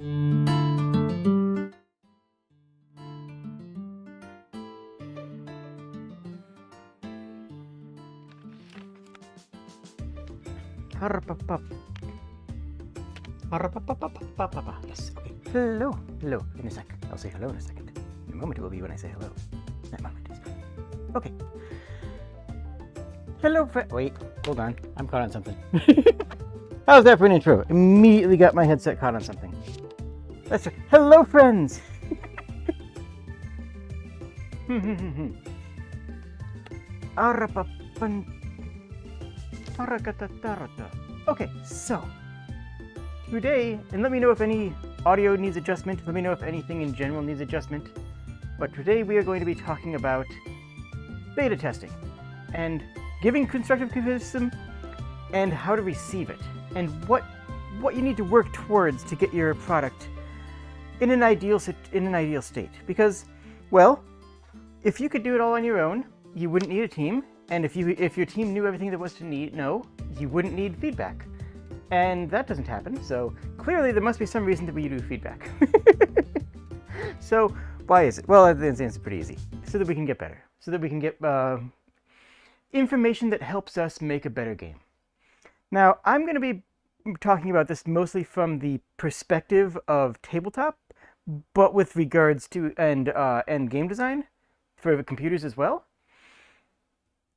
Yes, okay. Hello. Hello. In a sec. I'll say hello in a second. In a moment it will be when I say hello. That moment is. Okay. Hello, wait, hold on. I'm caught on something. How's that for an intro? Immediately got my headset caught on something. That's right. Hello, friends. Okay, so today, and let me know if any audio needs adjustment. Let me know if anything in general needs adjustment. But today we are going to be talking about beta testing and giving constructive criticism and how to receive it and what you need to work towards to get your product in an ideal state. Because, well, if you could do it all on your own, you wouldn't need a team. And if your team knew everything there was to know, you wouldn't need feedback. And that doesn't happen, so clearly there must be some reason that we do feedback. So why is it? Well, the answer is pretty easy. So that we can get better. So that we can get information that helps us make a better game. Now, I'm going to be talking about this mostly from the perspective of tabletop, but with regards to and game design for the computers as well.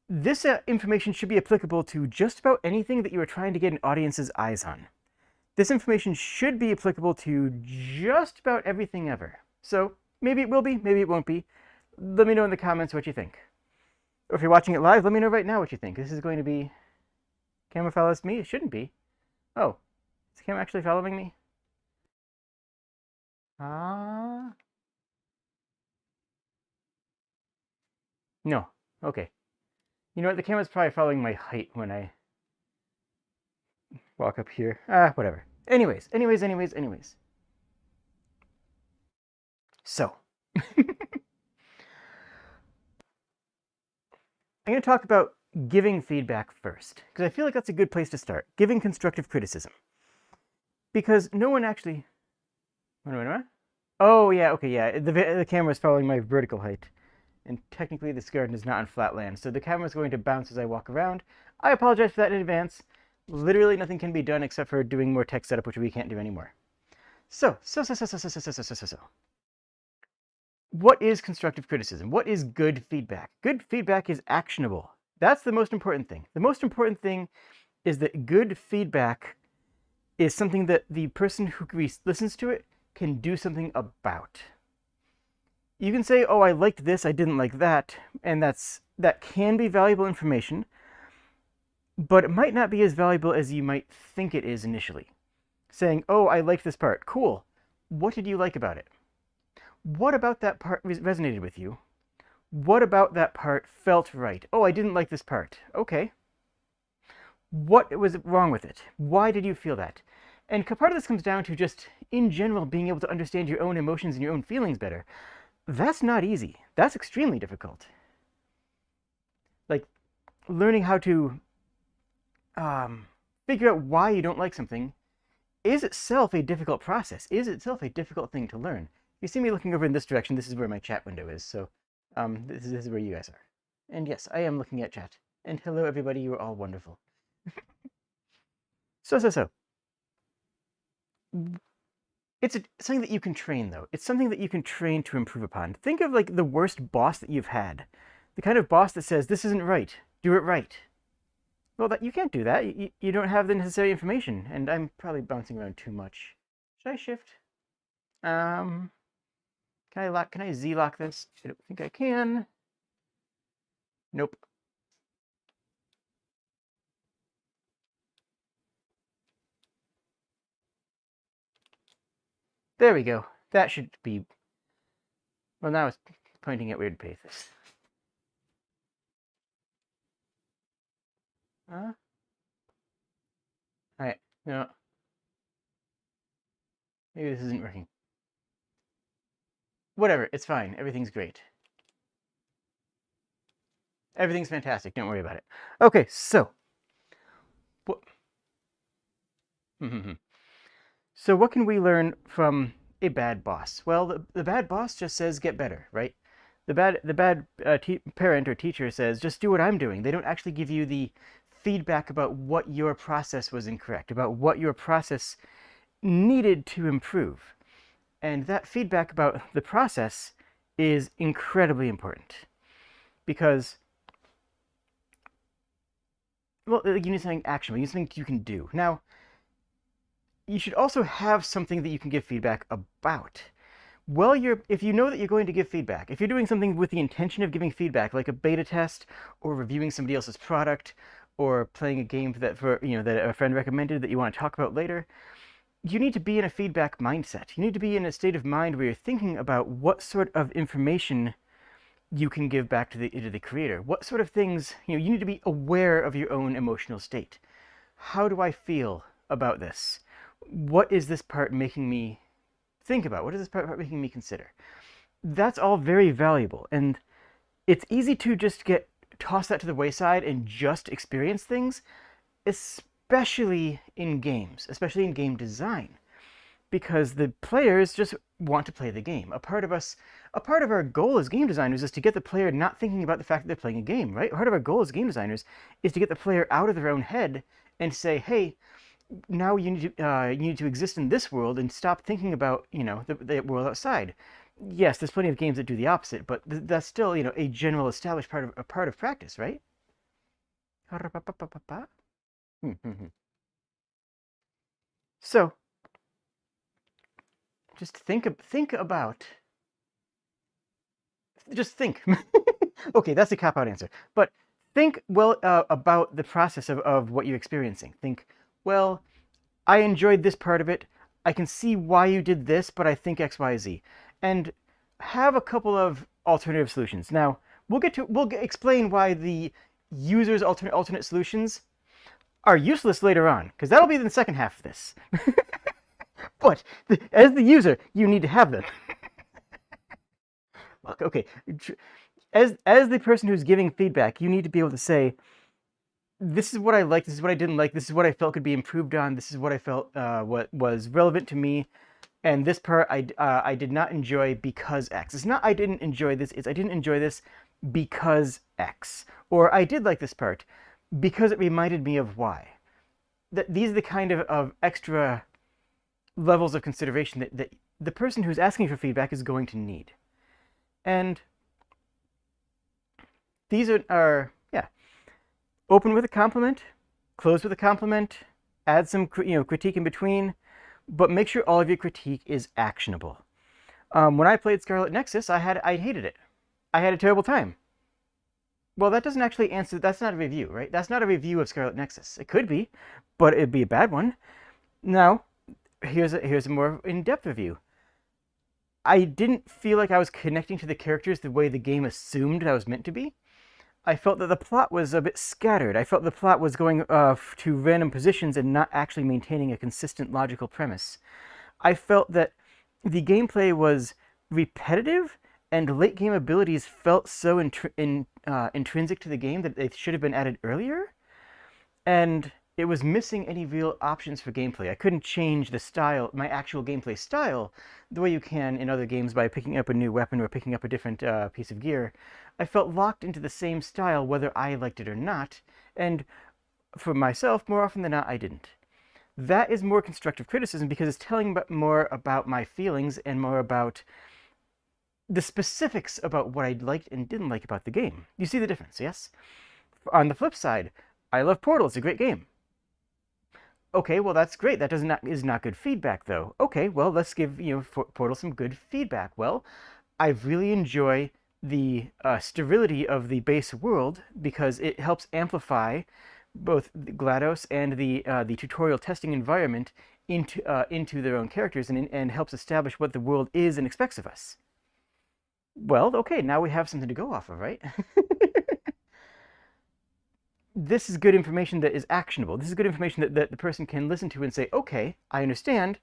This information should be applicable to just about anything that you are trying to get an audience's eyes on. This information should be applicable to just about everything ever. So maybe it will be, maybe it won't be. Let me know in the comments what you think. Or if you're watching it live, let me know right now what you think. This is going to be... Camera follows me? It shouldn't be. Oh, is the camera actually following me? No. Okay. You know what? The camera's probably following my height when I walk up here. Whatever. Anyways. So. I'm going to talk about giving feedback first, because I feel like that's a good place to start. Giving constructive criticism. Because no one actually... What? Oh, yeah, okay, yeah. The camera's following my vertical height. And technically this garden is not on flat land, so the camera is going to bounce as I walk around. I apologize for that in advance. Literally nothing can be done except for doing more tech setup, which we can't do anymore. So. What is constructive criticism? What is good feedback? Good feedback is actionable. That's the most important thing. The most important thing is that good feedback is something that the person who listens to it can do something about. You can say, oh, I liked this, I didn't like that, and that can be valuable information, but it might not be as valuable as you might think it is initially. Saying, oh, I liked this part. Cool. What did you like about it? What about that part resonated with you? What about that part felt right? Oh, I didn't like this part. Okay. What was wrong with it? Why did you feel that? And part of this comes down to just, in general, being able to understand your own emotions and your own feelings better. That's not easy. That's extremely difficult. Like, learning how to figure out why you don't like something is itself a difficult process, is itself a difficult thing to learn. You see me looking over in this direction, this is where my chat window is, so this is where you guys are. And yes, I am looking at chat. And hello everybody, you are all wonderful. So. It's something that you can train, though. It's something that you can train to improve upon. Think of like the worst boss that you've had. The kind of boss that says, this isn't right, do it right. Well, you can't do that. You don't have the necessary information. And I'm probably bouncing around too much. Should I shift? Can I Z-lock this? I don't think I can. Nope. There we go. That should be... Well, now it's pointing at weird places. Alright, no. Maybe this isn't working. Whatever, it's fine. Everything's great. Everything's fantastic. Don't worry about it. Okay, so... So what can we learn from a bad boss? Well, the bad boss just says get better, right? The bad parent or teacher says just do what I'm doing. They don't actually give you the feedback about what your process was incorrect, about what your process needed to improve. And that feedback about the process is incredibly important because, well, you need something actionable, you need something you can do. Now, you should also have something that you can give feedback about. Well, if you know that you're going to give feedback, if you're doing something with the intention of giving feedback, like a beta test or reviewing somebody else's product or playing a game that a friend recommended that you want to talk about later, you need to be in a feedback mindset. You need to be in a state of mind where you're thinking about what sort of information you can give back to the creator. What sort of things, you need to be aware of your own emotional state. How do I feel about this? What is this part making me think about? What is this part making me consider? That's all very valuable, and it's easy to just toss that to the wayside and just experience things, especially in games, especially in game design, because the players just want to play the game. A part of our goal as game designers is to get the player not thinking about the fact that they're playing a game, right? Part of our goal as game designers is to get the player out of their own head and say, hey, now you need to exist in this world and stop thinking about the world outside. Yes, there's plenty of games that do the opposite, but that's still a general established part of practice, right? So just think about just think. Okay, that's a cop out answer, but think well about the process of what you're experiencing. Think, well, I enjoyed this part of it. I can see why you did this, but I think X, Y, Z. And have a couple of alternative solutions. Now, we'll explain why the user's alternate solutions are useless later on, because that'll be in the second half of this. But as the user, you need to have them. Okay, as the person who's giving feedback, you need to be able to say, this is what I liked, this is what I didn't like, this is what I felt could be improved on, this is what I felt what was relevant to me, and this part I did not enjoy because X. It's not I didn't enjoy this, it's I didn't enjoy this because X. Or I did like this part because it reminded me of Y. These are the kind of extra levels of consideration that the person who's asking for feedback is going to need. And these are yeah, open with a compliment, close with a compliment, add some critique in between, but make sure all of your critique is actionable. When I played Scarlet Nexus, I hated it. I had a terrible time. Well, that doesn't actually answer. That's not a review, right? That's not a review of Scarlet Nexus. It could be, but it'd be a bad one. Now, here's a more in-depth review. I didn't feel like I was connecting to the characters the way the game assumed I was meant to be. I felt that the plot was a bit scattered. I felt the plot was going to random positions and not actually maintaining a consistent logical premise. I felt that the gameplay was repetitive and late game abilities felt so intrinsic to the game that they should have been added earlier. And it was missing any real options for gameplay. I couldn't change the style, my actual gameplay style, the way you can in other games by picking up a new weapon or picking up a different piece of gear. I felt locked into the same style whether I liked it or not, and for myself, more often than not, I didn't. That is more constructive criticism because it's telling more about my feelings and more about the specifics about what I liked and didn't like about the game. You see the difference, yes? On the flip side, I love Portal. It's a great game. Okay, well that's great. That is not good feedback though. Okay, well let's give Portal some good feedback. Well, I really enjoy the sterility of the base world because it helps amplify both GLaDOS and the tutorial testing environment into their own characters and helps establish what the world is and expects of us. Well, okay, now we have something to go off of, right? This is good information that is actionable. This is good information that the person can listen to and say, okay, I understand,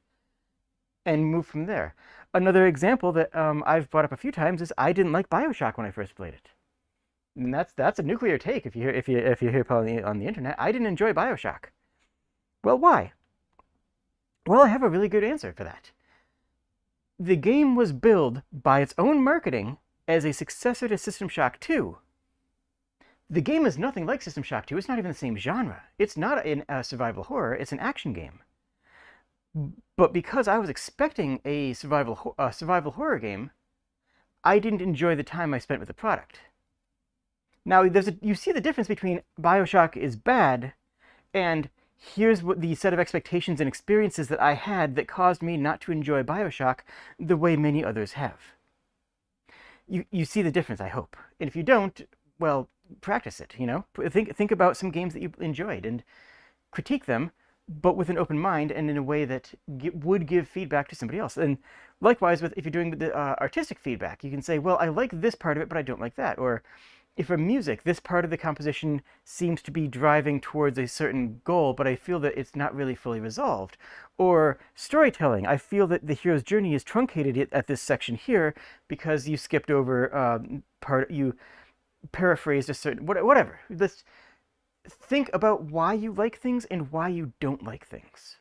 and move from there. Another example that I've brought up a few times is I didn't like BioShock when I first played it. And that's a nuclear take if you hear on the internet. I didn't enjoy BioShock. Well, why? Well, I have a really good answer for that. The game was billed by its own marketing as a successor to System Shock 2. The game is nothing like System Shock 2. It's not even the same genre. It's not a survival horror. It's an action game. But because I was expecting a survival horror game, I didn't enjoy the time I spent with the product. Now, you see the difference between BioShock is bad and here's what the set of expectations and experiences that I had that caused me not to enjoy BioShock the way many others have. You see the difference, I hope. And if you don't, well, practice it, you know? Think about some games that you enjoyed and critique them, but with an open mind and in a way that would give feedback to somebody else. And likewise, if you're doing the artistic feedback, you can say, well, I like this part of it, but I don't like that. Or if for music, this part of the composition seems to be driving towards a certain goal, but I feel that it's not really fully resolved. Or storytelling, I feel that the hero's journey is truncated at this section here because you skipped over you paraphrased a certain, whatever. Let's think about why you like things and why you don't like things.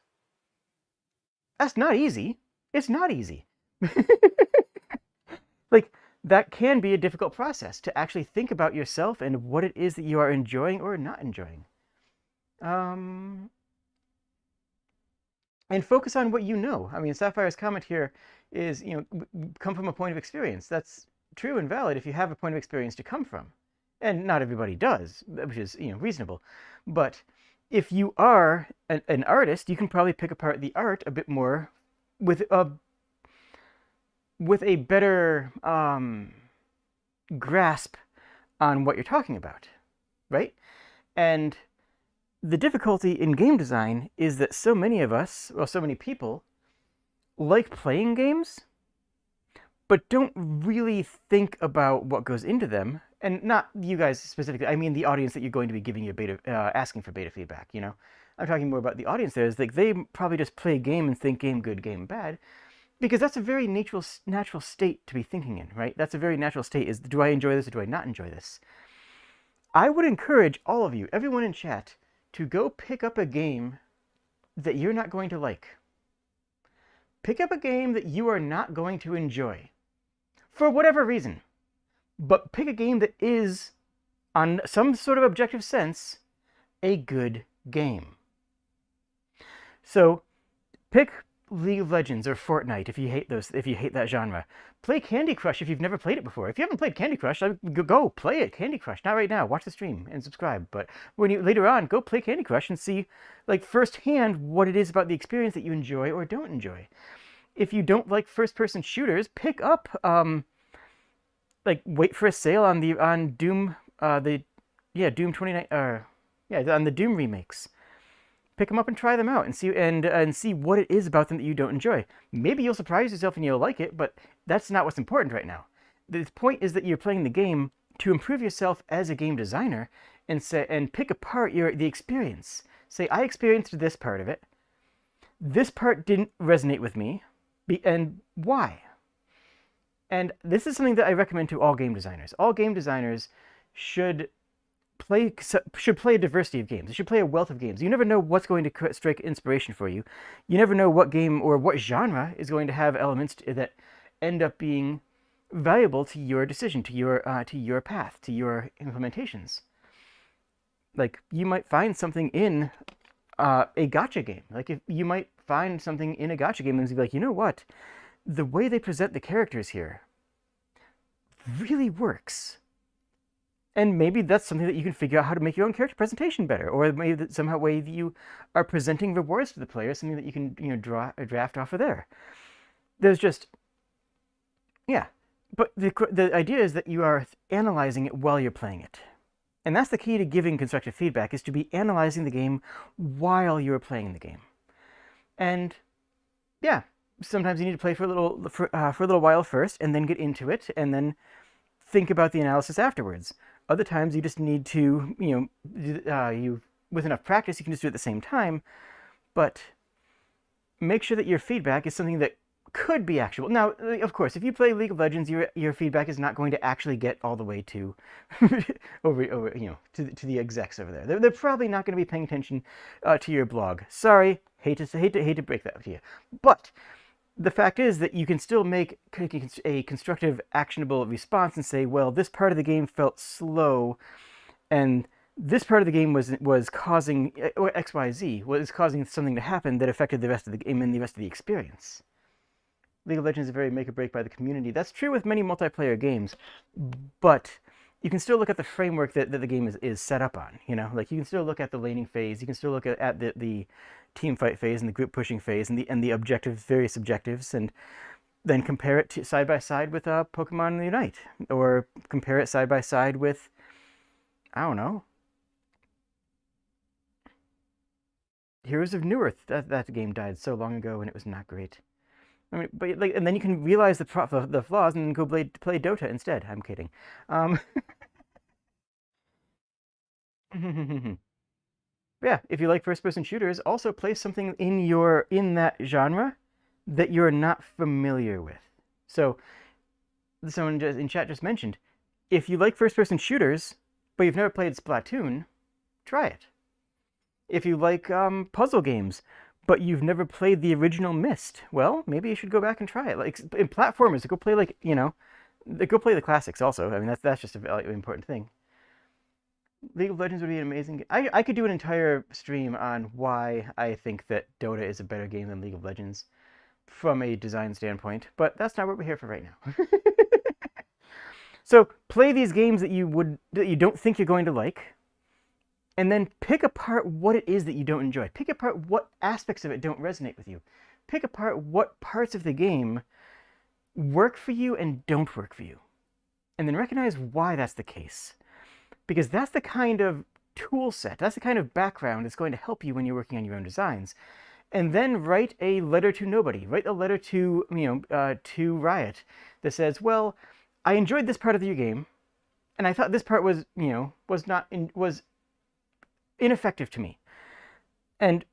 That's not easy. It's not easy. Like, that can be a difficult process to actually think about yourself and what it is that you are enjoying or not enjoying. And focus on what you know. I mean, Sapphire's comment here is, come from a point of experience. That's true and valid if you have a point of experience to come from. And not everybody does, which is, reasonable. But if you are an artist, you can probably pick apart the art a bit more with a better grasp on what you're talking about, right? And the difficulty in game design is that so many of us, or so many people, like playing games, but don't really think about what goes into them. And not you guys specifically, I mean the audience that you're going to be giving you asking for beta feedback, I'm talking more about the audience there. Is like they probably just play a game and think game good, game bad. Because that's a very natural state to be thinking in, right? That's a very natural state is, do I enjoy this or do I not enjoy this? I would encourage all of you, everyone in chat, to go pick up a game that you're not going to like. Pick up a game that you are not going to enjoy. For whatever reason. But pick a game that is, on some sort of objective sense, a good game. So, pick League of Legends or Fortnite if you hate that genre. Play Candy Crush if you've never played it before. If you haven't played Candy Crush, go play it. Candy Crush, not right now. Watch the stream and subscribe. But later on, go play Candy Crush and see, like, firsthand what it is about the experience that you enjoy or don't enjoy. If you don't like first-person shooters, pick up wait for a sale on Doom Doom 29 on the Doom remakes. Pick them up and try them out and see what it is about them that you don't enjoy. Maybe you'll surprise yourself and you'll like it, but that's not what's important right now. The point is that you're playing the game to improve yourself as a game designer and pick apart the experience. Say, I experienced this part of it. This part didn't resonate with me, and why? And this is something that I recommend to all game designers. All game designers should play a diversity of games. They should play a wealth of games. You never know what's going to strike inspiration for you. You never know what game or what genre is going to have elements that end up being valuable to your decision, to your path, to your implementations. Like, you might find something in a gacha game. Like, if you might find something in a gacha game and be like, you know what? The way they present the characters here really works. And maybe that's something that you can figure out how to make your own character presentation better, or maybe that somehow way that you are presenting rewards to the player, something that you can draw a draft off of there. There's just, yeah. But the idea is that you are analyzing it while you're playing it, and that's the key to giving constructive feedback, is to be analyzing the game while you're playing the game. And yeah, sometimes you need to play for a little while first, and then get into it, and then think about the analysis afterwards. Other times you just need to, with enough practice, you can just do it at the same time. But make sure that your feedback is something that could be actionable. Now, of course, if you play League of Legends, your feedback is not going to actually get all the way to over to the execs over there. They're probably not going to be paying attention to your blog. Sorry, hate to break that to you, but the fact is that you can still make a constructive, actionable response and say, well, this part of the game felt slow, and this part of the game was causing XYZ, was causing something to happen that affected the rest of the game and the rest of the experience. League of Legends is very make or break by the community. That's true with many multiplayer games, but you can still look at the framework that the game is set up on. Like you can still look at the laning phase, you can still look at the team fight phase and the group pushing phase and the objectives, various objectives, and then compare it side by side with Pokemon Unite, or compare it side by side with, I don't know, Heroes of Newerth. That game died so long ago and it was not great. I mean, but like, and then you can realize the flaws and then go play Dota instead. I'm kidding. Yeah, if you like first-person shooters, also play something in that genre that you're not familiar with. So, someone in chat just mentioned, if you like first-person shooters, but you've never played Splatoon, try it. If you like puzzle games, but you've never played the original Myst, well, maybe you should go back and try it. Like in platformers, go play go play the classics also. I mean, that's just a very important thing. League of Legends would be an amazing game. I could do an entire stream on why I think that Dota is a better game than League of Legends from a design standpoint, but that's not what we're here for right now. So play these games that you don't think you're going to like, and then pick apart what it is that you don't enjoy. Pick apart what aspects of it don't resonate with you. Pick apart what parts of the game work for you and don't work for you. And then recognize why that's the case. Because that's the kind of tool set, that's the kind of background that's going to help you when you're working on your own designs. And then write a letter to nobody. Write a letter to, to Riot that says, well, I enjoyed this part of your game, and I thought this part was ineffective to me. And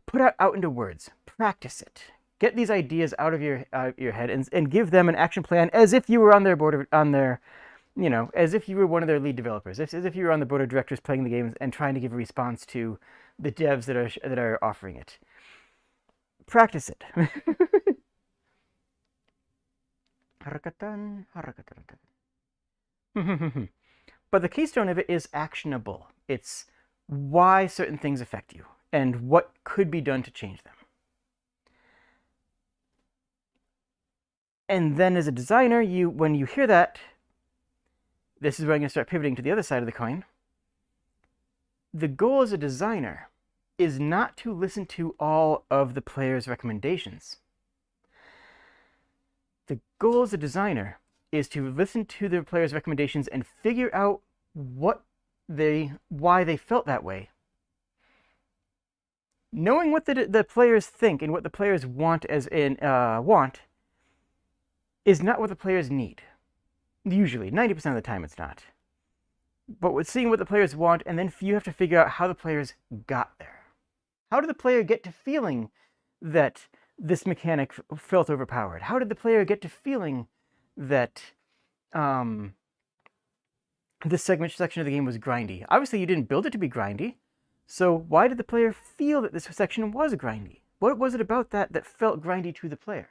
put it out into words. Practice it. Get these ideas out of your head and give them an action plan as if you were on their board, as if you were one of their lead developers, as if you were on the board of directors playing the games and trying to give a response to the devs that are offering it. Practice it. But the keystone of it is actionable. It's why certain things affect you and what could be done to change them. And then as a designer, when you hear that, this is where I'm going to start pivoting to the other side of the coin. The goal as a designer is not to listen to all of the players' recommendations. The goal as a designer is to listen to the players' recommendations and figure out why they felt that way. Knowing what the players think and what the players want is not what the players need. Usually, 90% of the time it's not. But with seeing what the players want, and then you have to figure out how the players got there. How did the player get to feeling that this mechanic felt overpowered? How did the player get to feeling that this section of the game was grindy? Obviously, you didn't build it to be grindy. So why did the player feel that this section was grindy? What was it about that felt grindy to the player?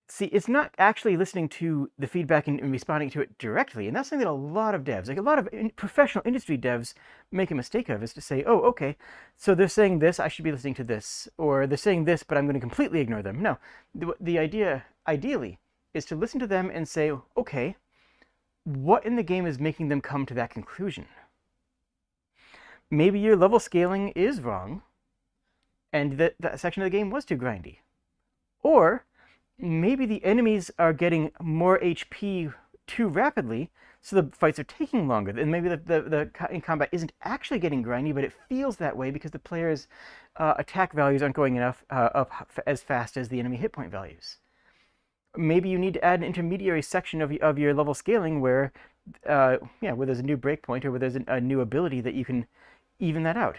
See, it's not actually listening to the feedback and responding to it directly. And that's something that a lot of devs, like a lot of professional industry devs, make a mistake of, is to say, oh, okay, so they're saying this, I should be listening to this. Or they're saying this, but I'm going to completely ignore them. No, the idea, ideally, is to listen to them and say, okay, what in the game is making them come to that conclusion? Maybe your level scaling is wrong, and that section of the game was too grindy. Or maybe the enemies are getting more HP too rapidly, so the fights are taking longer. And maybe the combat isn't actually getting grindy, but it feels that way because the player's attack values aren't going up as fast as the enemy hit point values. Maybe you need to add an intermediary section of your level scaling where there's a new breakpoint or where there's a new ability that you can even that out.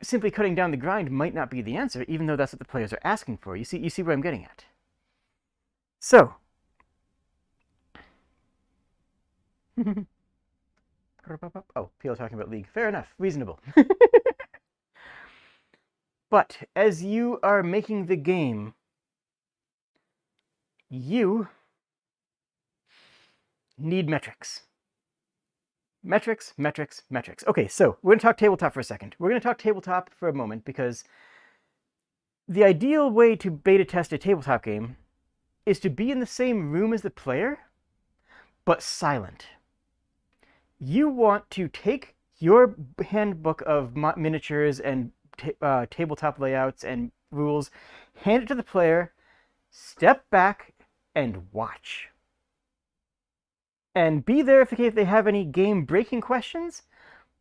simply cutting down the grind might not be the answer, even though that's what the players are asking for. You see where I'm getting at. So, oh, people talking about League. Fair enough, reasonable. But as you are making the game, you need metrics. Metrics, metrics, metrics. Okay, so we're going to talk tabletop for a second. We're going to talk tabletop for a moment because the ideal way to beta test a tabletop game is to be in the same room as the player, but silent. You want to take your handbook of miniatures and tabletop layouts and rules, hand it to the player, step back, and watch. And be there if they have any game-breaking questions,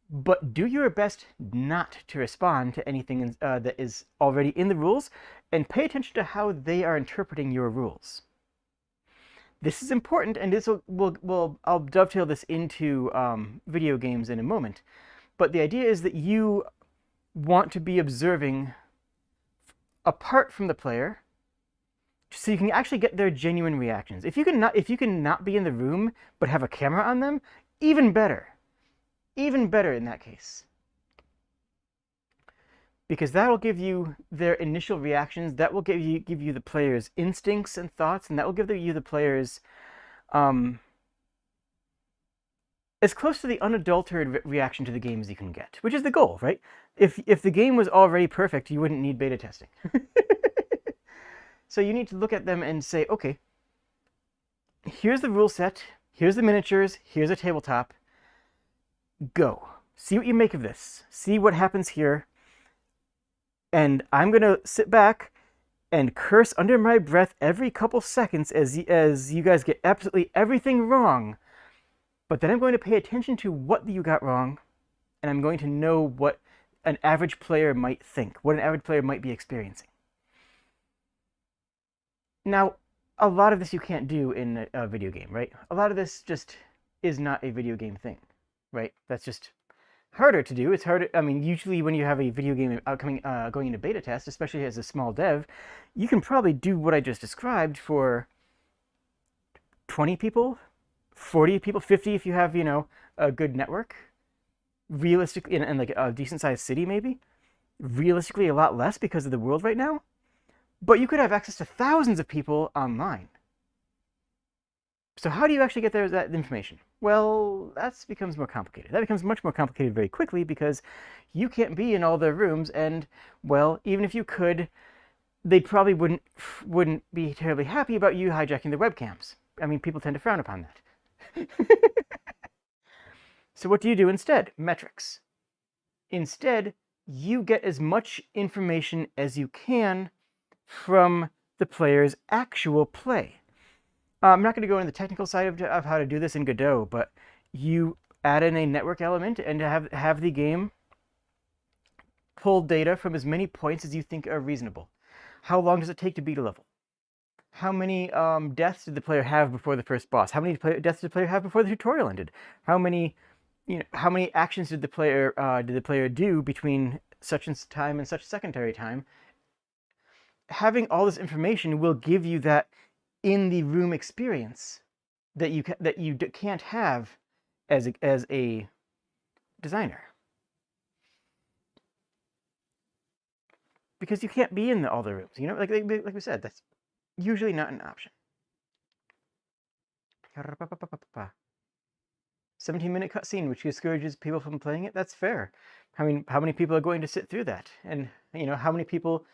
but do your best not to respond to anything that is already in the rules, and pay attention to how they are interpreting your rules. This is important, and this I'll dovetail this into video games in a moment. But the idea is that you want to be observing apart from the player, so you can actually get their genuine reactions. If you can not be in the room but have a camera on them, even better. Even better in that case. Because that will give you their initial reactions, that will give you the players' instincts and thoughts, and that will give you the players as close to the unadulterated reaction to the game as you can get, which is the goal, right? If the game was already perfect, you wouldn't need beta testing. So you need to look at them and say, okay, here's the rule set, here's the miniatures, here's a tabletop. Go. See what you make of this. See what happens here. And I'm going to sit back and curse under my breath every couple seconds as you guys get absolutely everything wrong. But then I'm going to pay attention to what you got wrong, and I'm going to know what an average player might think, what an average player might be experiencing. Now, a lot of this you can't do in a video game, right? A lot of this just is not a video game thing, right? That's just harder to do. It's harder. I mean, usually when you have a video game going into beta test, especially as a small dev, you can probably do what I just described for 20 people, 40 people, 50 if you have, you know, a good network. Realistically, and like a decent sized city maybe. Realistically, a lot less because of the world right now. But you could have access to thousands of people online. So how do you actually get that information? Well, that becomes more complicated. That becomes much more complicated very quickly because you can't be in all their rooms, and, well, even if you could, they probably wouldn't be terribly happy about you hijacking their webcams. I mean, people tend to frown upon that. So what do you do instead? Metrics. Instead, you get as much information as you can from the player's actual play. I'm not going to go into the technical side of how to do this in Godot, but you add in a network element and have the game pull data from as many points as you think are reasonable. How long does it take to beat a level? How many deaths did the player have before the first boss? How many deaths did the player have before the tutorial ended? How many actions did the player do between such and time and such secondary time? Having all this information will give you that in the room experience that you can't have as a designer, because you can't be in all the rooms. You know, like we said, that's usually not an option. 17-minute cutscene, which discourages people from playing it. That's fair. I mean, how many people are going to sit through that? And you know, how many people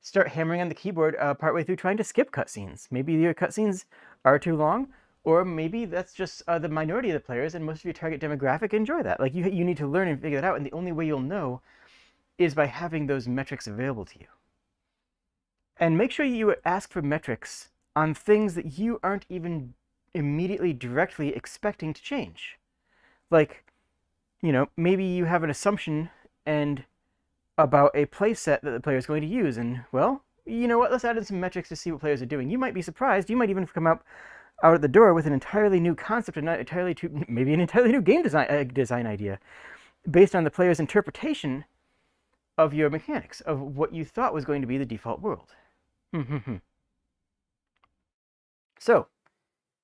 start hammering on the keyboard partway through trying to skip cutscenes? Maybe your cutscenes are too long, or maybe that's just the minority of the players, and most of your target demographic enjoy that. Like, you need to learn and figure that out, and the only way you'll know is by having those metrics available to you. And make sure you ask for metrics on things that you aren't even immediately directly expecting to change. Like, you know, maybe you have an assumption about a play set that the player is going to use, and, well, you know what, let's add in some metrics to see what players are doing. You might be surprised. You might even come out at the door with an entirely new concept, and maybe an entirely new game design idea based on the player's interpretation of your mechanics, of what you thought was going to be the default world. So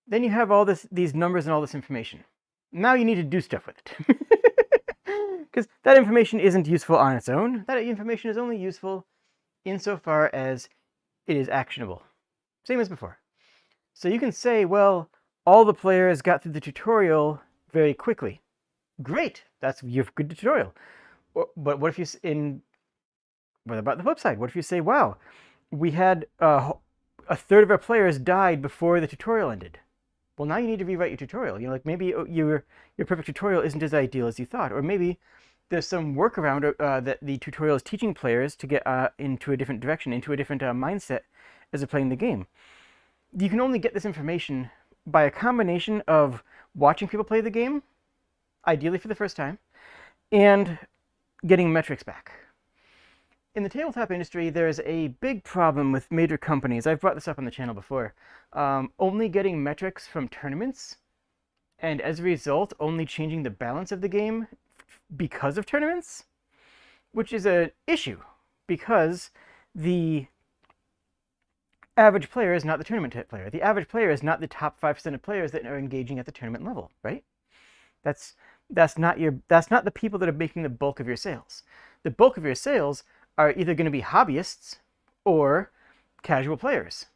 then you have all these numbers and all this information. Now you need to do stuff with it. Because that information isn't useful on its own. That information is only useful insofar as it is actionable. Same as before. So you can say, well, all the players got through the tutorial very quickly. Great, that's your good tutorial. But what if you what about the flip side? What if you say, wow, we had a third of our players died before the tutorial ended? Well, now you need to rewrite your tutorial. You know, like maybe your perfect tutorial isn't as ideal as you thought, or maybe there's some workaround that the tutorial is teaching players to get into a different direction, into a different mindset as they're playing the game. You can only get this information by a combination of watching people play the game, ideally for the first time, and getting metrics back. In the tabletop industry, there's a big problem with major companies. I've brought this up on the channel before. Only getting metrics from tournaments, and as a result, only changing the balance of the game because of tournaments, which is an issue because the average player is not the tournament player. The average player is not the top 5% of players that are engaging at the tournament level, right? That's not the people that are making the bulk of your sales. The bulk of your sales are either going to be hobbyists or casual players.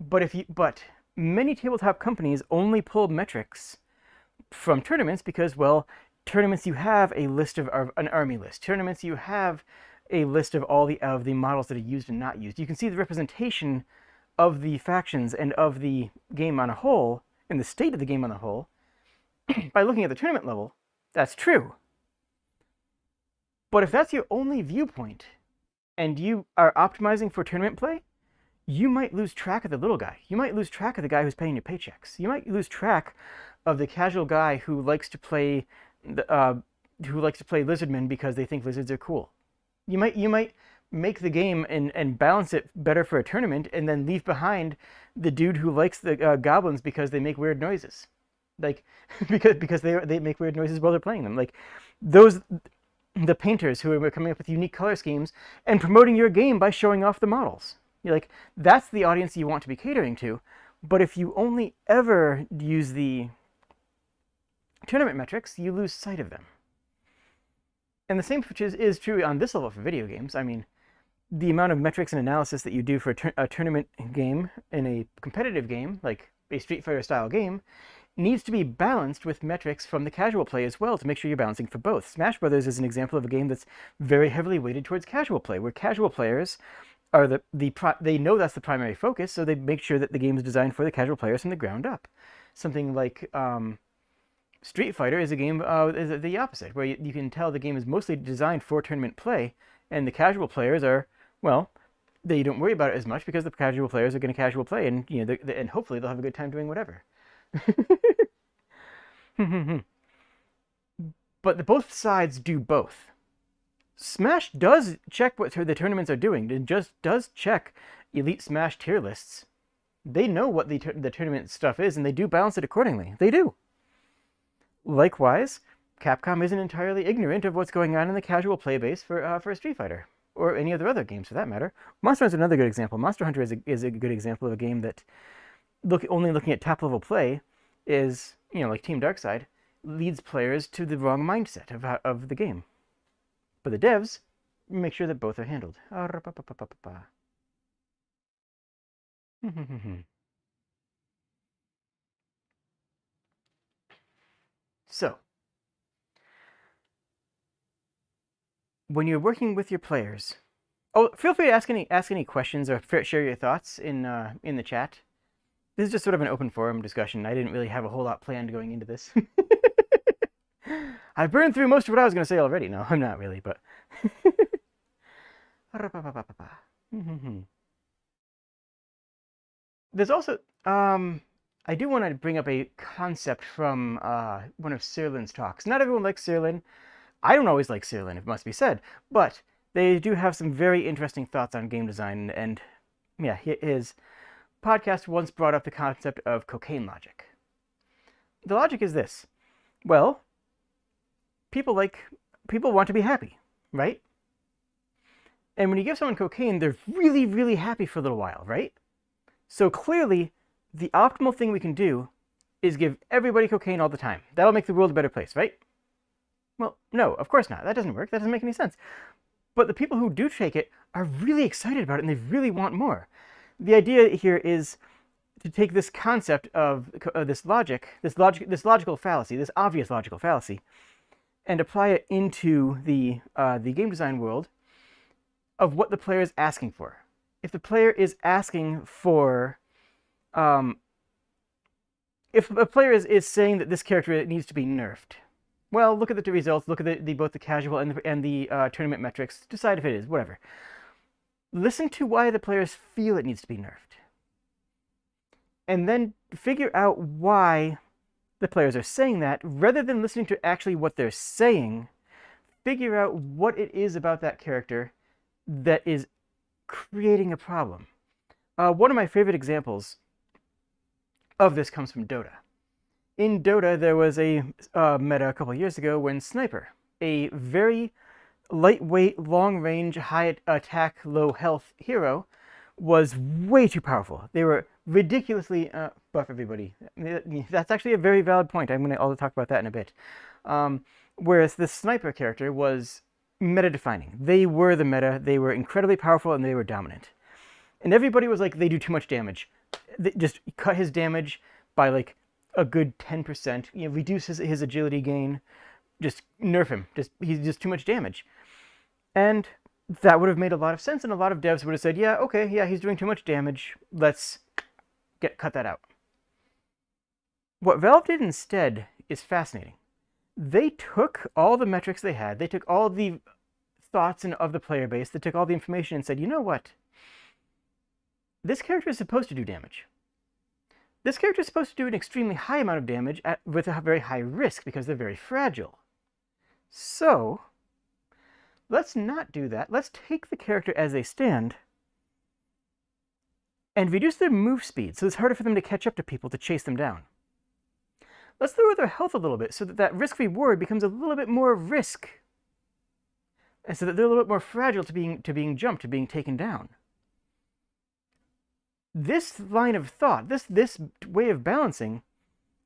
But many tabletop companies only pull metrics from tournaments because, well, tournaments you have a list of an army list. Tournaments you have a list of all the models that are used and not used. You can see the representation of the factions and of the game on a whole, and the state of the game on the whole, by looking at the tournament level. That's true. But if that's your only viewpoint, and you are optimizing for tournament play, you might lose track of the little guy. You might lose track of the guy who's paying your paychecks. You might lose track of the casual guy who likes to play lizardmen because they think lizards are cool. You might make the game and balance it better for a tournament, and then leave behind the dude who likes the goblins because they make weird noises, like because they make weird noises while they're playing them. Like the painters who are coming up with unique color schemes and promoting your game by showing off the models. You're like, that's the audience you want to be catering to. But if you only ever use the tournament metrics, you lose sight of them. And the same is true on this level for video games. I mean, the amount of metrics and analysis that you do for a tournament game in a competitive game, like a Street Fighter style game, needs to be balanced with metrics from the casual play as well to make sure you're balancing for both. Smash Brothers is an example of a game that's very heavily weighted towards casual play, where casual players are they know that's the primary focus, so they make sure that the game is designed for the casual players from the ground up. Something like Street Fighter is a game is the opposite, where you can tell the game is mostly designed for tournament play, and the casual players are, well, they don't worry about it as much because the casual players are going to casual play, and and hopefully they'll have a good time doing whatever. But both sides do both. Smash does check what the tournaments are doing. It just does check Elite Smash tier lists. They know what the tournament stuff is, and they do balance it accordingly. They do. Likewise, Capcom isn't entirely ignorant of what's going on in the casual play base for Street Fighter, or any other games for that matter. Monster Hunter is another good example. Monster Hunter is a good example of a game that, only looking at top level play, is, like Team Darkside, leads players to the wrong mindset of the game. But the devs make sure that both are handled. So, when you're working with your players, feel free to ask any questions or share your thoughts in the chat. This is just sort of an open forum discussion. I didn't really have a whole lot planned going into this. I burned through most of what I was going to say already. No, I'm not really, but... There's also... I do want to bring up a concept from one of Sirlin's talks. Not everyone likes Sirlin. I don't always like Sirlin, it must be said. But they do have some very interesting thoughts on game design. And yeah, his podcast once brought up the concept of cocaine logic. The logic is this. Well, people want to be happy, right? And when you give someone cocaine, they're really, really happy for a little while, right? So clearly, the optimal thing we can do is give everybody cocaine all the time. That'll make the world a better place, right? Well, no, of course not. That doesn't work. That doesn't make any sense. But the people who do take it are really excited about it and they really want more. The idea here is to take this concept of this logical fallacy, this obvious logical fallacy, and apply it into the game design world of what the player is asking for. If the player is asking for, if a player is saying that this character needs to be nerfed, well, look at the results, look at both the casual and the tournament metrics, decide if it is, whatever. Listen to why the players feel it needs to be nerfed. And then figure out why the players are saying that, rather than listening to actually what they're saying. Figure out what it is about that character that is creating a problem. One of my favorite examples of this comes from Dota. In Dota, there was a meta a couple of years ago when Sniper, a very lightweight, long-range, high attack, low health hero, was way too powerful. They were ridiculously buff everybody. That's actually a very valid point. I'm going to talk about that in a bit. Whereas the Sniper character was meta-defining. They were the meta. They were incredibly powerful and they were dominant. And everybody was like, they do too much damage. They just cut his damage by like a good 10%. Reduce his agility gain. Just nerf him. He's just too much damage. And that would have made a lot of sense, and a lot of devs would have said, yeah, okay, yeah, he's doing too much damage. Let's cut that out. What Valve did instead is fascinating. They took all the metrics they had, they took all the thoughts of the player base, they took all the information and said, you know what? This character is supposed to do damage. This character is supposed to do an extremely high amount of damage with a very high risk because they're very fragile. So let's not do that. Let's take the character as they stand and reduce their move speed so it's harder for them to catch up to people to chase them down. Let's lower their health a little bit so that risk-reward becomes a little bit more risk, and so that they're a little bit more fragile to being jumped, to being taken down. This line of thought, this way of balancing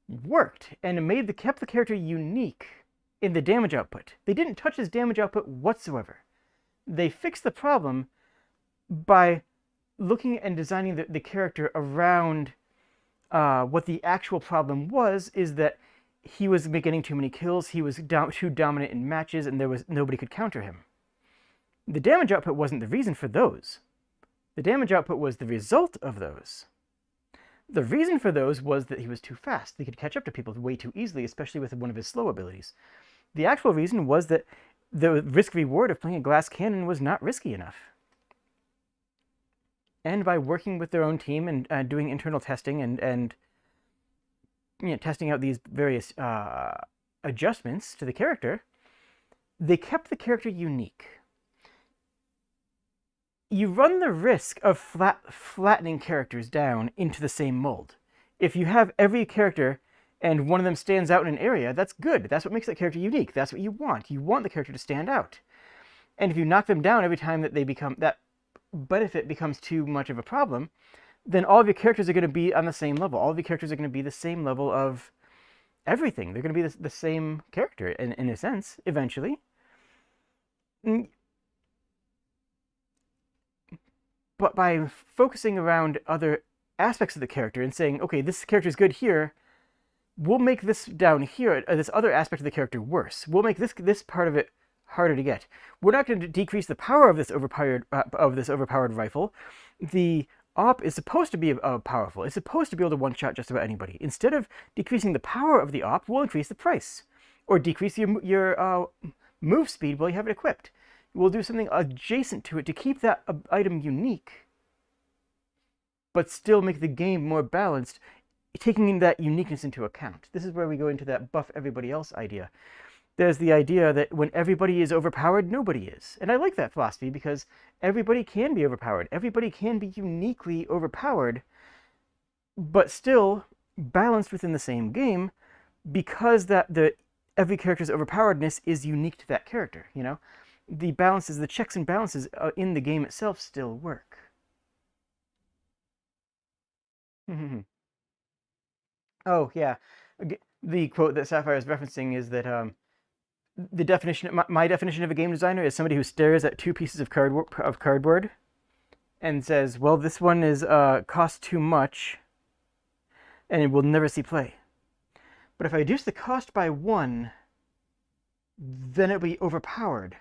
worked, and it kept the character unique in the damage output. They didn't touch his damage output whatsoever. They fixed the problem by looking and designing the character around what the actual problem was, is that he was getting too many kills, he was too dominant in matches, and nobody could counter him. The damage output wasn't the reason for those. The damage output was the result of those. The reason for those was that he was too fast. He could catch up to people way too easily, especially with one of his slow abilities. The actual reason was that the risk-reward of playing a glass cannon was not risky enough. And by working with their own team and doing internal testing and testing out these various adjustments to the character, they kept the character unique. You run the risk of flattening characters down into the same mold. If you have every character and one of them stands out in an area, that's good. That's what makes that character unique. That's what you want. You want the character to stand out. And if you knock them down every time that that benefit becomes too much of a problem, then all of your characters are going to be on the same level. All of your characters are going to be the same level of everything. They're going to be the same character in a sense, eventually. But by focusing around other aspects of the character and saying, okay, this character is good here, we'll make this down here, this other aspect of the character worse. We'll make this part of it harder to get. We're not going to decrease the power of this overpowered rifle. The op is supposed to be powerful. It's supposed to be able to one-shot just about anybody. Instead of decreasing the power of the op, we'll increase the price, or decrease your move speed while you have it equipped. We'll do something adjacent to it to keep that item unique, but still make the game more balanced, taking that uniqueness into account. This is where we go into that buff everybody else idea. There's the idea that when everybody is overpowered, nobody is. And I like that philosophy because everybody can be overpowered. Everybody can be uniquely overpowered, but still balanced within the same game, because every character's overpoweredness is unique to that character, you know? the balances, the checks and balances in the game itself still work. Oh, yeah. The quote that Sapphire is referencing is that the definition, my definition of a game designer is somebody who stares at two pieces of cardboard and says, well, this one is cost too much and it will never see play. But if I reduce the cost by one, then it'll be overpowered.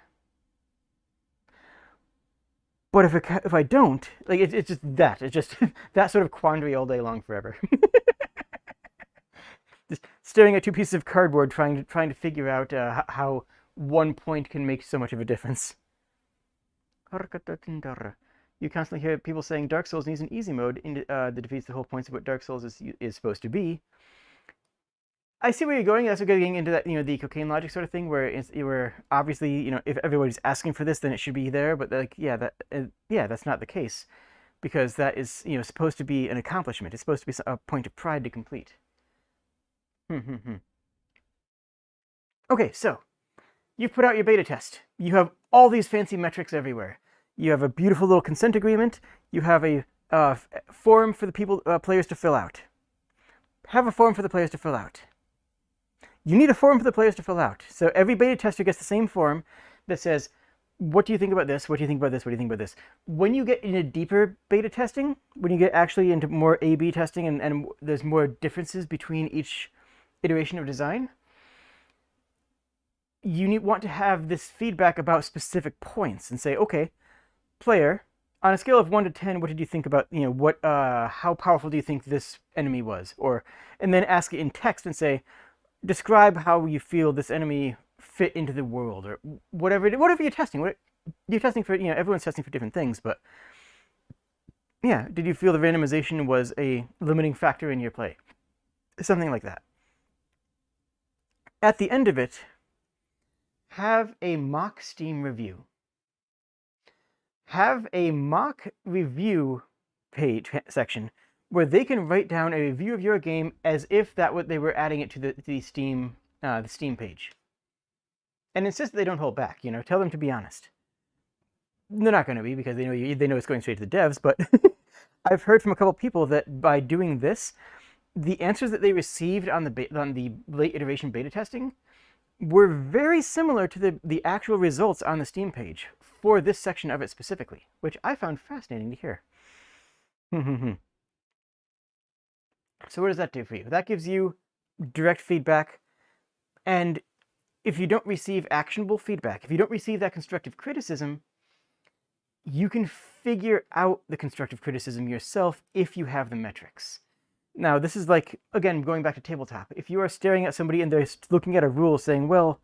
But if I don't, like it's just that. It's just that sort of quandary all day long forever. Just staring at two pieces of cardboard, trying to figure out how 1 point can make so much of a difference. You constantly hear people saying Dark Souls needs an easy mode that defeats the whole points of what Dark Souls is supposed to be. I see where you're going. That's getting into that, the cocaine logic sort of thing, where obviously, if everybody's asking for this, then it should be there. But like, that's not the case, because that is, supposed to be an accomplishment. It's supposed to be a point of pride to complete. Okay, so you've put out your beta test. You have all these fancy metrics everywhere. You have a beautiful little consent agreement. You have a form for the players to fill out. Have a form for the players to fill out. You need a form for the players to fill out. So every beta tester gets the same form that says, what do you think about this? What do you think about this? What do you think about this? When you get into deeper beta testing, when you get actually into more A/B testing and there's more differences between each iteration of design, you want to have this feedback about specific points and say, okay, player, on a scale of 1 to 10, what did you think about, how powerful do you think this enemy was? And then ask it in text and say, describe how you feel this enemy fit into the world, or whatever you're testing. You're testing for, everyone's testing for different things, but yeah, did you feel the randomization was a limiting factor in your play? Something like that. At the end of it, have a mock Steam review. Have a mock review page section where they can write down a review of your game as if they were adding it to the Steam page, and insist that they don't hold back. Tell them to be honest. They're not going to be, because they know it's going straight to the devs. But I've heard from a couple people that by doing this, the answers that they received on the late iteration beta testing were very similar to the actual results on the Steam page for this section of it specifically, which I found fascinating to hear. So what does that do for you? That gives you direct feedback, and if you don't receive actionable feedback, if you don't receive that constructive criticism, you can figure out the constructive criticism yourself if you have the metrics. Now, this is like, again, going back to Tabletop. If you are staring at somebody and they're looking at a rule saying, well,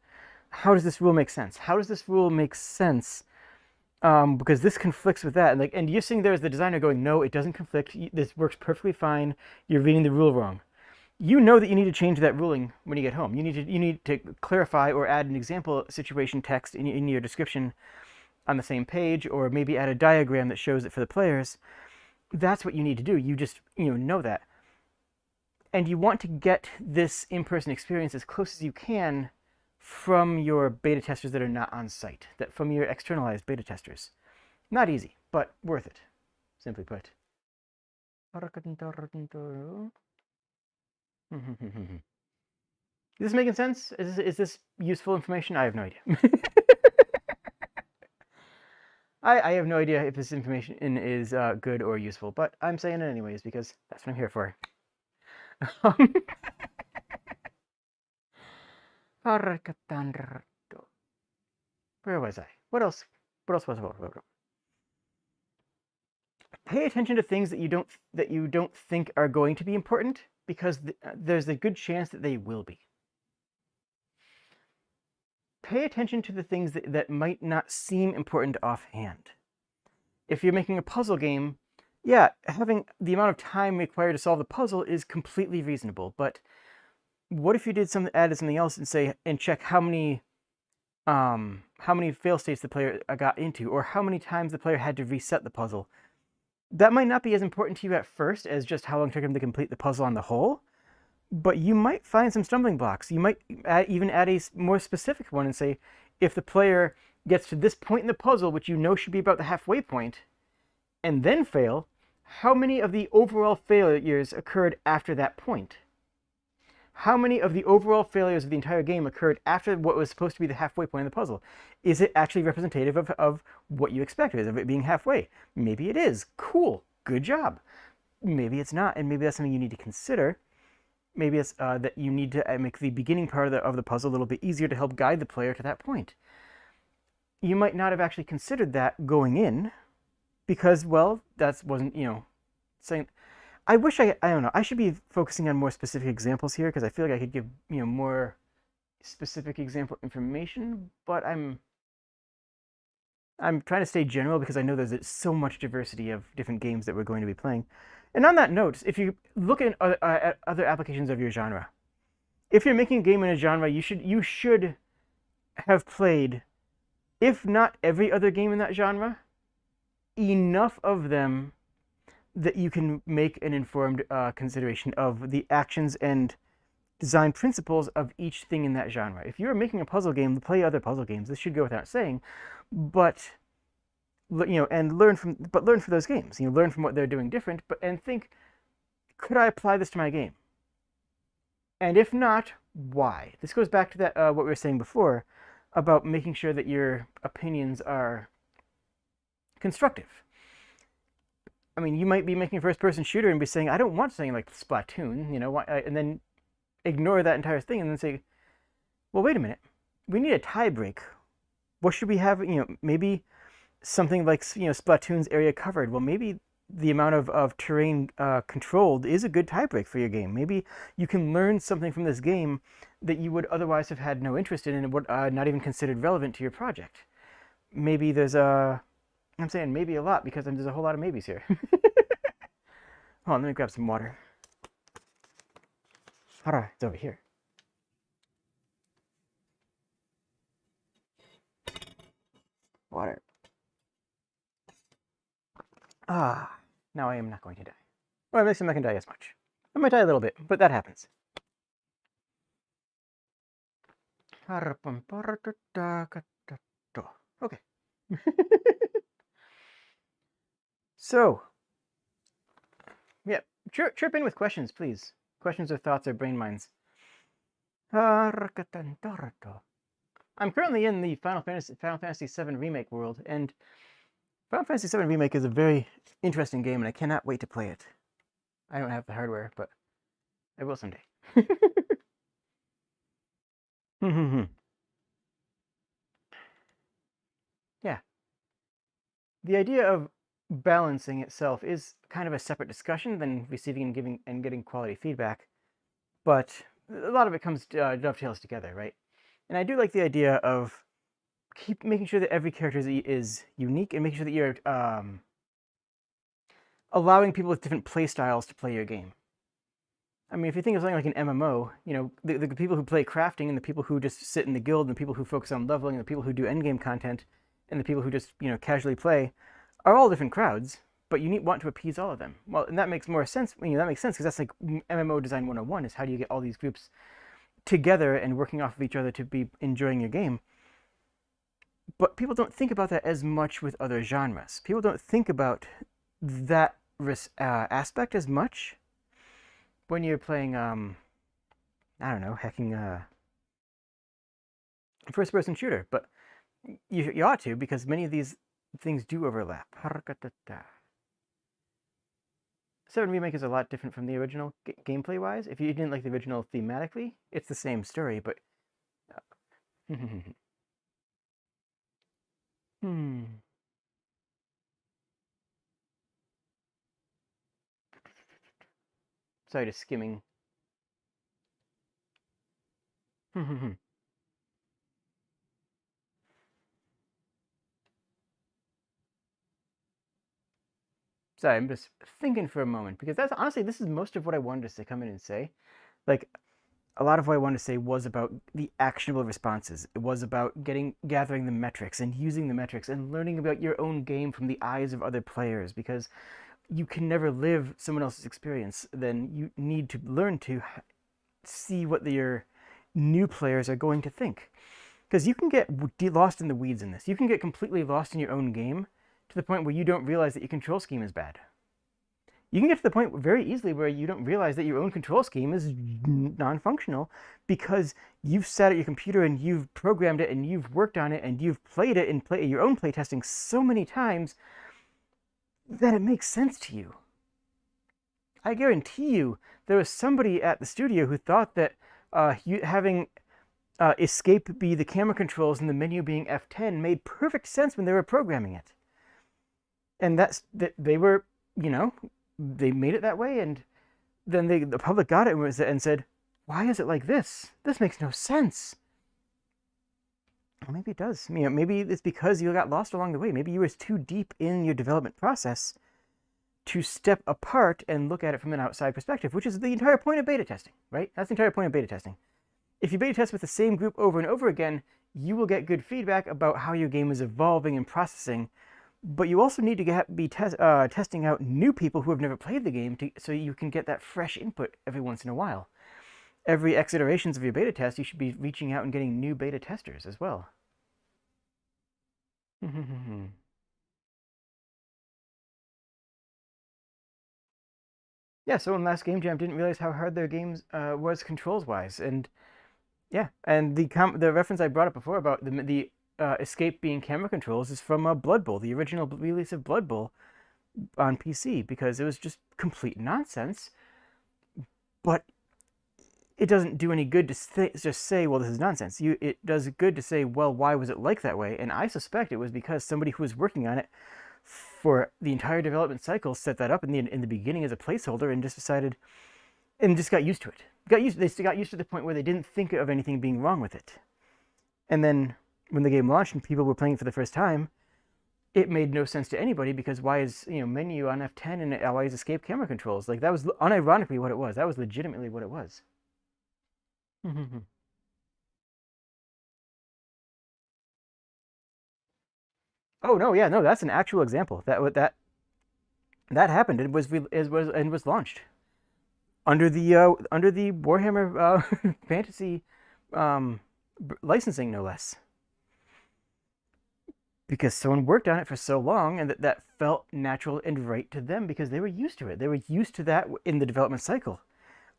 how does this rule make sense? How does this rule make sense? Because this conflicts with that. And you're sitting there as the designer going, no, it doesn't conflict. This works perfectly fine. You're reading the rule wrong. You know that you need to change that ruling when you get home. You need to clarify or add an example situation text in your description on the same page, or maybe add a diagram that shows it for the players. That's what you need to do. You just know that. And you want to get this in-person experience as close as you can from your beta testers that are not on site, from your externalized beta testers. Not easy, but worth it, simply put. Is this making sense? Is this useful information? I have no idea. I have no idea if this information is good or useful, but I'm saying it anyways because that's what I'm here for. Where was I? What else was I? Pay attention to things that you don't think are going to be important, because there's a good chance that they will be. Pay attention to the things that might not seem important offhand. If you're making a puzzle game, yeah, having the amount of time required to solve the puzzle is completely reasonable. But what if you added something else and check how many fail states the player got into, or how many times the player had to reset the puzzle? That might not be as important to you at first as just how long it took him to complete the puzzle on the whole, but you might find some stumbling blocks. You might even add a more specific one and say, if the player gets to this point in the puzzle, which you know should be about the halfway point, and then fail, how many of the overall failures occurred after that point? How many of the overall failures of the entire game occurred after what was supposed to be the halfway point in the puzzle? Is it actually representative of what you expected, of it being halfway? Maybe it is. Cool. Good job. Maybe it's not, and maybe that's something you need to consider. Maybe it's that you need to make the beginning part of the puzzle a little bit easier to help guide the player to that point. You might not have actually considered that going in, because, well, that wasn't, saying. I wish I don't know. I should be focusing on more specific examples here because I feel like I could give more specific example information, but I'm trying to stay general because I know there's so much diversity of different games that we're going to be playing. And on that note, if you look at other applications of your genre, if you're making a game in a genre, you should have played, if not every other game in that genre, enough of them that you can make an informed consideration of the actions and design principles of each thing in that genre. If you're making a puzzle game, play other puzzle games. This should go without saying, but learn from those games. Learn from what they're doing different, and think, could I apply this to my game? And if not, why? This goes back to that what we were saying before about making sure that your opinions are constructive. I mean, you might be making a first-person shooter and be saying, I don't want something like Splatoon, and then ignore that entire thing and then say, well, wait a minute. We need a tie break. What should we have? Maybe something like, Splatoon's area covered. Well, maybe the amount of terrain controlled is a good tie break for your game. Maybe you can learn something from this game that you would otherwise have had no interest in and would not even considered relevant to your project. Maybe there's I'm saying maybe a lot because there's a whole lot of maybes here. Hold on, let me grab some water. Alright, it's over here. Water. Now I am not going to die. Well, at least I'm not going to die as much. I might die a little bit, but that happens. Okay. So, yeah, chirp in with questions, please. Questions or thoughts or brain minds. I'm currently in the Final Fantasy VII Remake world, and Final Fantasy VII Remake is a very interesting game, and I cannot wait to play it. I don't have the hardware, but I will someday. Yeah. The idea of balancing itself is kind of a separate discussion than receiving and giving and getting quality feedback, but a lot of it comes dovetails together, right? And I do like the idea of keep making sure that every character is unique and making sure that you're allowing people with different play styles to play your game. I mean, if you think of something like an MMO, the people who play crafting and the people who just sit in the guild and the people who focus on leveling and the people who do endgame content and the people who just, casually play are all different crowds, but you want to appease all of them. Well, and that makes more sense. That makes sense because that's like MMO Design 101 is how do you get all these groups together and working off of each other to be enjoying your game. But people don't think about that as much with other genres. People don't think about that aspect as much when you're playing, I don't know, hacking a first-person shooter. But you ought to, because many of these things do overlap. 7 Remake is a lot different from the original gameplay-wise. If you didn't like the original thematically, it's the same story, but... Sorry, just skimming. Sorry, I'm just thinking for a moment, because that's honestly, this is most of what I wanted to come in and say. Like, a lot of what I wanted to say was about the actionable responses. It was about gathering the metrics and using the metrics and learning about your own game from the eyes of other players, because you can never live someone else's experience. Then you need to learn to see what your new players are going to think. Because you can get lost in the weeds in this. You can get completely lost in your own game to the point where you don't realize that your control scheme is bad. You can get to the point very easily where you don't realize that your own control scheme is non-functional because you've sat at your computer and you've programmed it and you've worked on it and you've played it in your own playtesting so many times that it makes sense to you. I guarantee you there was somebody at the studio who thought that having escape be the camera controls and the menu being F10 made perfect sense when they were programming it. And that they were, they made it that way, and then the public got it and said, why is it like this? This makes no sense. Well, maybe it does. Maybe it's because you got lost along the way. Maybe you were too deep in your development process to step apart and look at it from an outside perspective, which is the entire point of beta testing, right? That's the entire point of beta testing. If you beta test with the same group over and over again, you will get good feedback about how your game is evolving and processing, but you also need to be testing out new people who have never played the game so you can get that fresh input every once in a while. Every X iterations of your beta test, you should be reaching out and getting new beta testers as well. Yeah, so in last Game Jam, didn't realize how hard their games was controls-wise, and yeah, and the reference I brought up before about the escape being camera controls is from Blood Bowl, the original release of Blood Bowl on PC, because it was just complete nonsense. But it doesn't do any good to just say, well, this is nonsense. It does good to say, well, why was it like that way? And I suspect it was because somebody who was working on it for the entire development cycle set that up in the beginning as a placeholder and just decided, and just got used to it. They got used to the point where they didn't think of anything being wrong with it. And then when the game launched and people were playing it for the first time, it made no sense to anybody because why is menu on F10 and why is escape camera controls? Like, that was unironically what it was. That was legitimately what it was. Oh no, yeah, no, that's an actual example. That happened. It was launched under the Warhammer Fantasy licensing, no less. Because someone worked on it for so long, and that felt natural and right to them because they were used to it. They were used to that in the development cycle.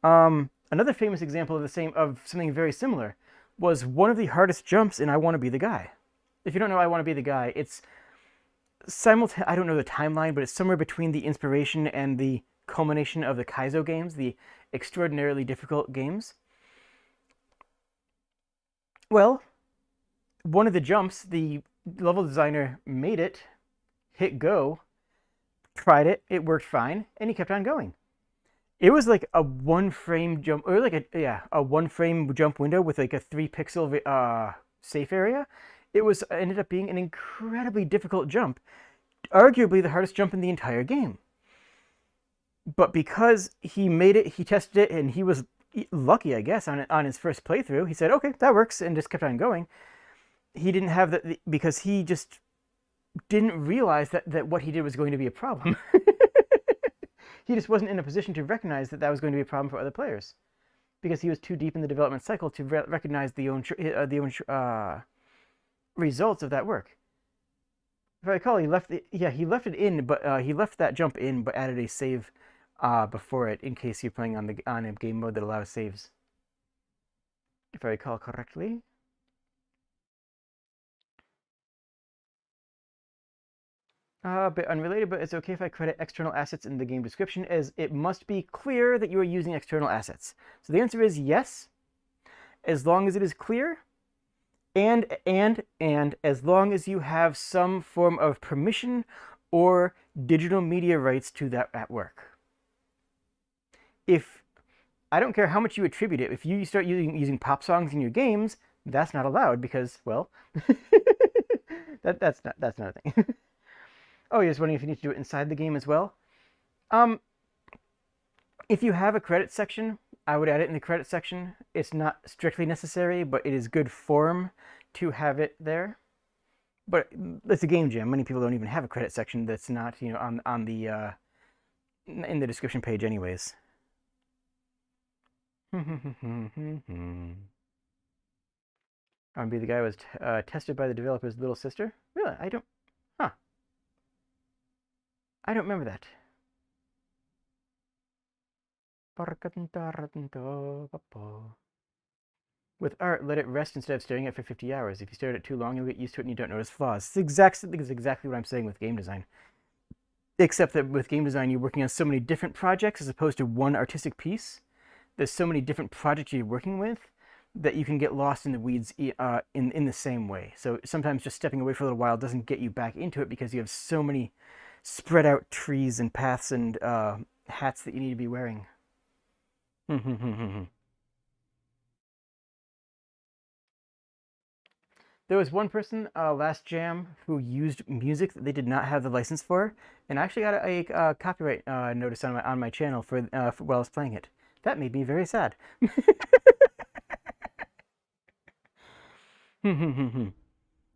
Another famous example of something very similar was one of the hardest jumps in I Want to Be the Guy. If you don't know I Want to Be the Guy, it's I don't know the timeline, but it's somewhere between the inspiration and the culmination of the Kaizo games, the extraordinarily difficult games. Well, one of the jumps, the level designer made it, hit go, tried it, it worked fine, and he kept on going. It was like a one frame jump, or like a one frame jump window with like a 3 pixel safe area. It ended up being an incredibly difficult jump, arguably the hardest jump in the entire game. But because he made it, he tested it, and he was lucky, I guess, on his first playthrough. He said, "Okay, that works," and just kept on going. He didn't have that because he just didn't realize that what he did was going to be a problem. He just wasn't in a position to recognize that was going to be a problem for other players because he was too deep in the development cycle to recognize the results of that work. If I recall, he left it in, but he left that jump in, but added a save before it in case you're playing on a game mode that allows saves. If I recall correctly. A bit unrelated, but it's okay if I credit external assets in the game description, as it must be clear that you are using external assets. So the answer is yes, as long as it is clear, and as long as you have some form of permission or digital media rights to that work. If I don't care how much you attribute it, if you start using pop songs in your games, that's not allowed because, well, that's not a thing. Oh, you're just wondering if you need to do it inside the game as well? If you have a credit section, I would add it in the credit section. It's not strictly necessary, but it is good form to have it there. But it's a game jam. Many people don't even have a credit section that's not, on the in the description page anyways. I want to be the guy who was tested by the developer's little sister. Really? I don't. Huh. I don't remember that. With art, let it rest instead of staring at it for 50 hours. If you stare at it too long, you'll get used to it and you don't notice flaws. It's exactly what I'm saying with game design. Except that with game design, you're working on so many different projects as opposed to one artistic piece. There's so many different projects you're working with that you can get lost in the weeds in the same way. So sometimes just stepping away for a little while doesn't get you back into it because you have so many spread out trees and paths and hats that you need to be wearing. There was one person last jam who used music that they did not have the license for, and I actually got a copyright notice on my channel for while I was playing it. That made me very sad.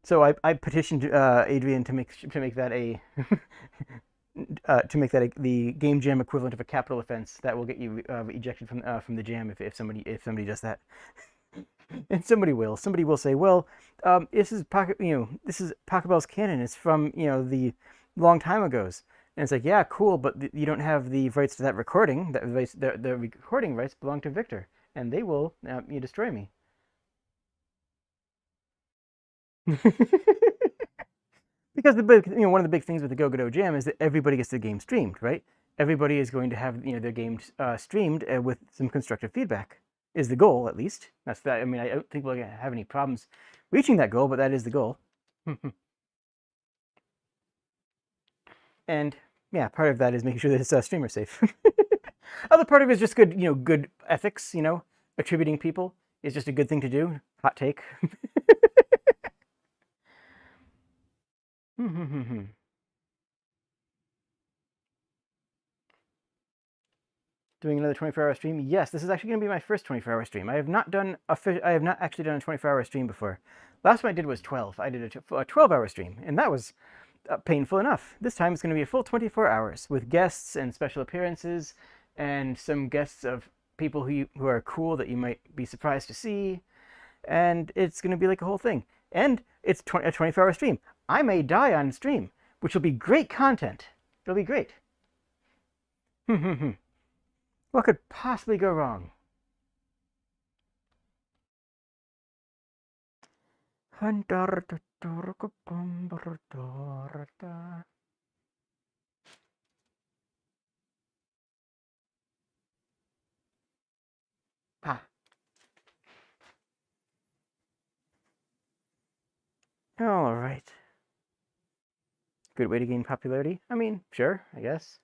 So I petitioned Adrian to make that a the game jam equivalent of a capital offense that will get you ejected from the jam if somebody does that. And somebody will say, well, this is Pokeball's canon. It's from the long time ago's, and it's like, yeah, cool, but you don't have the rights to that recording. The recording rights belong to Victor, and they will destroy me. Because one of the big things with the Go Jam is that everybody gets their game streamed, right? Everybody is going to have their game streamed with some constructive feedback. Is the goal, at least. That's that. I mean, I don't think we're gonna have any problems reaching that goal, but that is the goal. And yeah, part of that is making sure that it's streamer safe. Other part of it is just good, good ethics. Attributing people is just a good thing to do. Hot take. Doing another 24-hour stream? Yes, this is actually going to be my first 24-hour stream. I have not actually done a 24-hour stream before. Last one I did was 12. I did a 12-hour stream, and that was painful enough. This time it's going to be a full 24 hours with guests and special appearances and some guests of people who are cool that you might be surprised to see. And it's going to be like a whole thing. And it's a 24-hour stream. I may die on stream, which will be great content. It'll be great. What could possibly go wrong? Ah. All right. Good way to gain popularity? I mean, sure, I guess.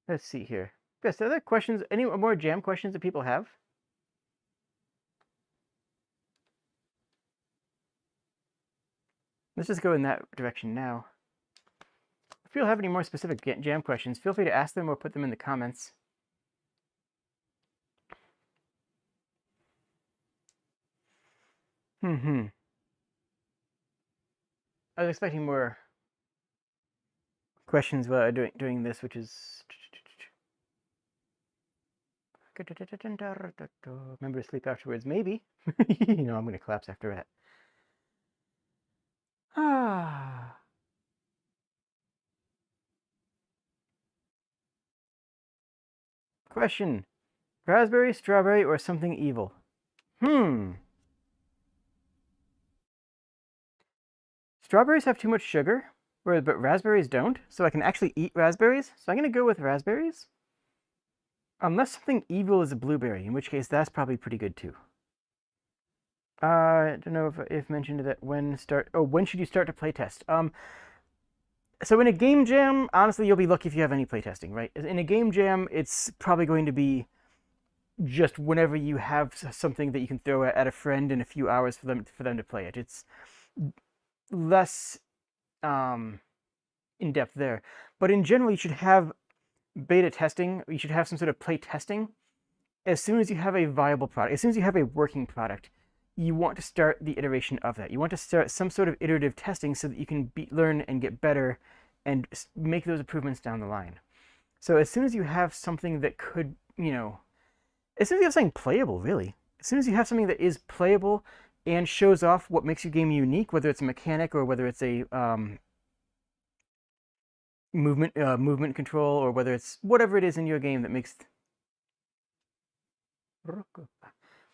Let's see here. Yes, other questions? Any more jam questions that people have? Let's just go in that direction now. If you have any more specific jam questions, feel free to ask them or put them in the comments. I was expecting more questions while doing this, which is remember to sleep afterwards. Maybe. I'm going to collapse after that. Question: raspberry, strawberry, or something evil? Strawberries have too much sugar, but raspberries don't, so I can actually eat raspberries. So I'm going to go with raspberries. Unless something evil is a blueberry, in which case that's probably pretty good too. I don't know if mentioned that when should you start to playtest? So in a game jam, honestly, you'll be lucky if you have any playtesting, right? In a game jam, it's probably going to be just whenever you have something that you can throw at a friend in a few hours for them to play it. It's less in depth there, but in general, you should have beta testing. You should have some sort of play testing as soon as you have a viable product. As soon as you have a working product, you want to start the iteration of that. You want to start some sort of iterative testing so that you can learn and get better and make those improvements down the line. So as soon as you have something that could, as soon as you have something playable, really, as soon as you have something that is playable and shows off what makes your game unique, whether it's a mechanic or whether it's a movement control, or whether it's whatever it is in your game that makes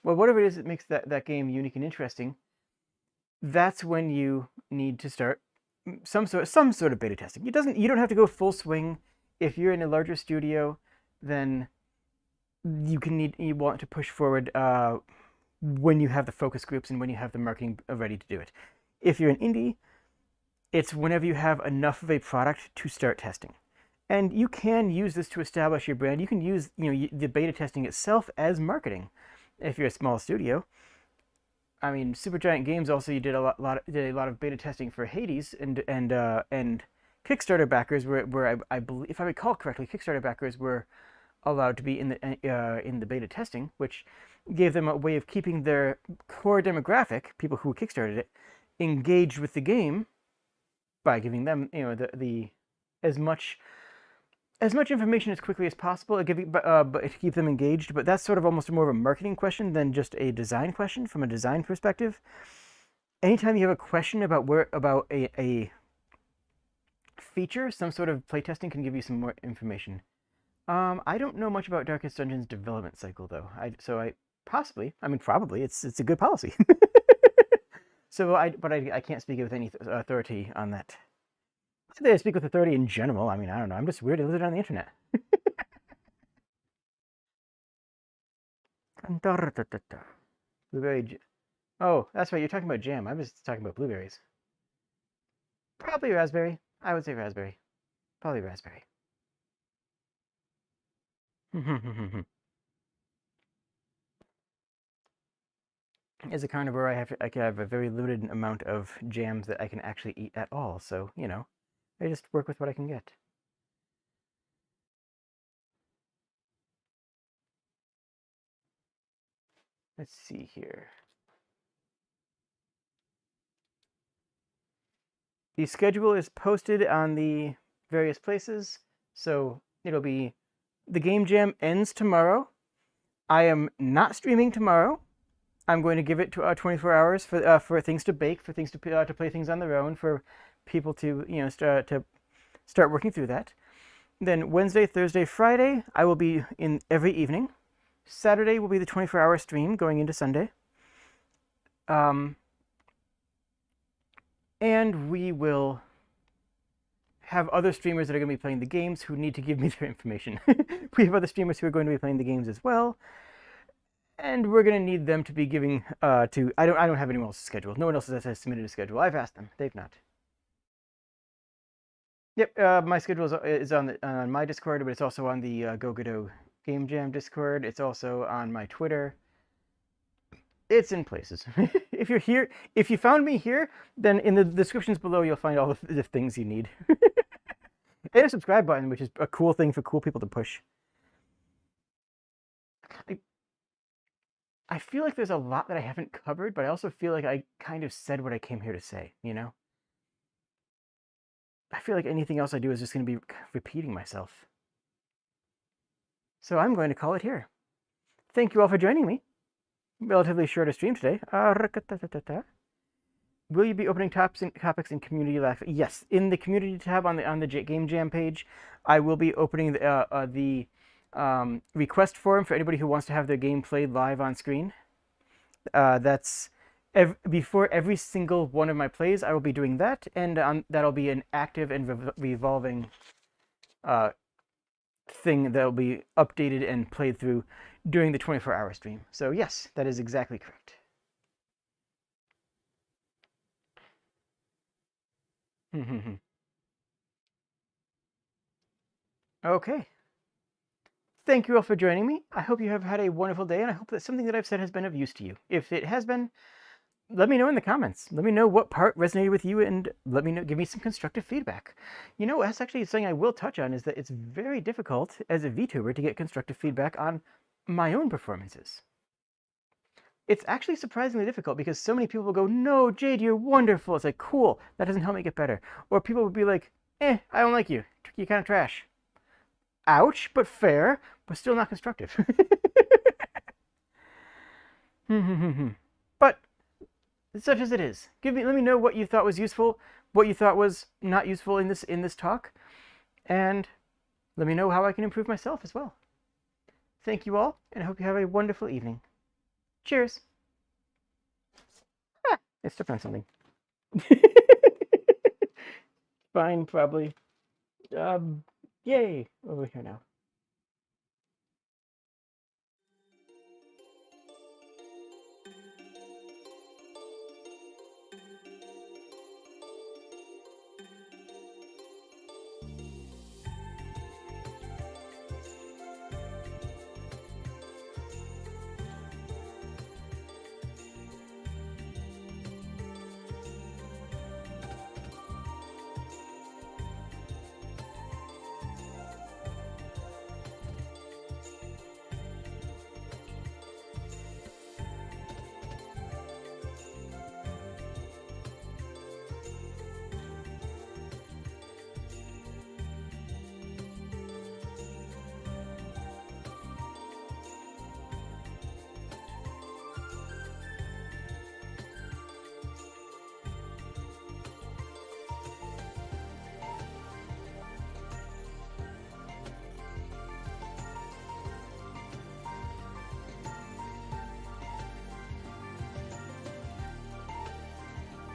whatever it is that makes that game unique and interesting, that's when you need to start some sort of beta testing. You don't have to go full swing. If you're in a larger studio, then you want to push forward when you have the focus groups and when you have the marketing ready to do it. If you're an indie, it's whenever you have enough of a product to start testing. And you can use this to establish your brand. You can use the beta testing itself as marketing if you're a small studio. I mean, Supergiant Games also did a lot of beta testing for Hades, and Kickstarter backers were I believe, if I recall correctly, Kickstarter backers were allowed to be in the beta testing, which gave them a way of keeping their core demographic, people who kickstarted it, engaged with the game by giving them the as much information as quickly as possible, but to keep them engaged. But that's sort of almost more of a marketing question than just a design question from a design perspective. Anytime you have a question about a feature, some sort of playtesting can give you some more information. I don't know much about Darkest Dungeon's development cycle, though. Probably it's a good policy. So I can't speak with any authority on that. I speak with authority in general. I mean, I don't know. I'm just weird. I live on the internet. Blueberry. Oh, that's right. You're talking about jam. I was talking about blueberries. Probably raspberry. I would say raspberry. Probably raspberry. As a carnivore, I can have a very limited amount of jams that I can actually eat at all. So I just work with what I can get. Let's see here. The schedule is posted on the various places, so it'll be the game jam ends tomorrow. I am not streaming tomorrow. I'm going to give it to 24 hours for things to bake, for things to play things on their own, for people to start working through that. Then Wednesday, Thursday, Friday, I will be in every evening. Saturday will be the 24-hour stream going into Sunday. And we will have other streamers that are going to be playing the games who need to give me their information. We have other streamers who are going to be playing the games as well. And we're going to need them to be giving I don't have anyone else's schedule. No one else has submitted a schedule. I've asked them. They've not. Yep, my schedule is on my Discord, but it's also on the Go Godot Game Jam Discord. It's also on my Twitter. It's in places. If you're here, if you found me here, then in the descriptions below you'll find all the things you need. And a subscribe button, which is a cool thing for cool people to push. I feel like there's a lot that I haven't covered, but I also feel like I kind of said what I came here to say, I feel like anything else I do is just going to be repeating myself. So I'm going to call it here. Thank you all for joining me. Relatively shorter stream today. Will you be opening topics in community live? Yes, in the community tab on the Game Jam page, I will be opening the request form for anybody who wants to have their game played live on screen. That's before every single one of my plays. I will be doing that, and that'll be an active and revolving thing that'll be updated and played through during the 24-hour stream. So yes, that is exactly correct. Okay. Thank you all for joining me. I hope you have had a wonderful day, and I hope that something that I've said has been of use to you. If it has been, let me know in the comments. Let me know what part resonated with you, and give me some constructive feedback. That's actually something I will touch on, is that it's very difficult as a VTuber to get constructive feedback on my own performances. it's actually surprisingly difficult because so many people will go, no, Jade, you're wonderful. It's like, cool, that doesn't help me get better. Or people will be like, I don't like you. You're kind of trash. Ouch, but fair, but still not constructive. But such as it is. Let me know what you thought was useful, what you thought was not useful in this talk, and let me know how I can improve myself as well. Thank you all, and I hope you have a wonderful evening. Cheers. I stepped on something. Fine, probably. Yay, over here now.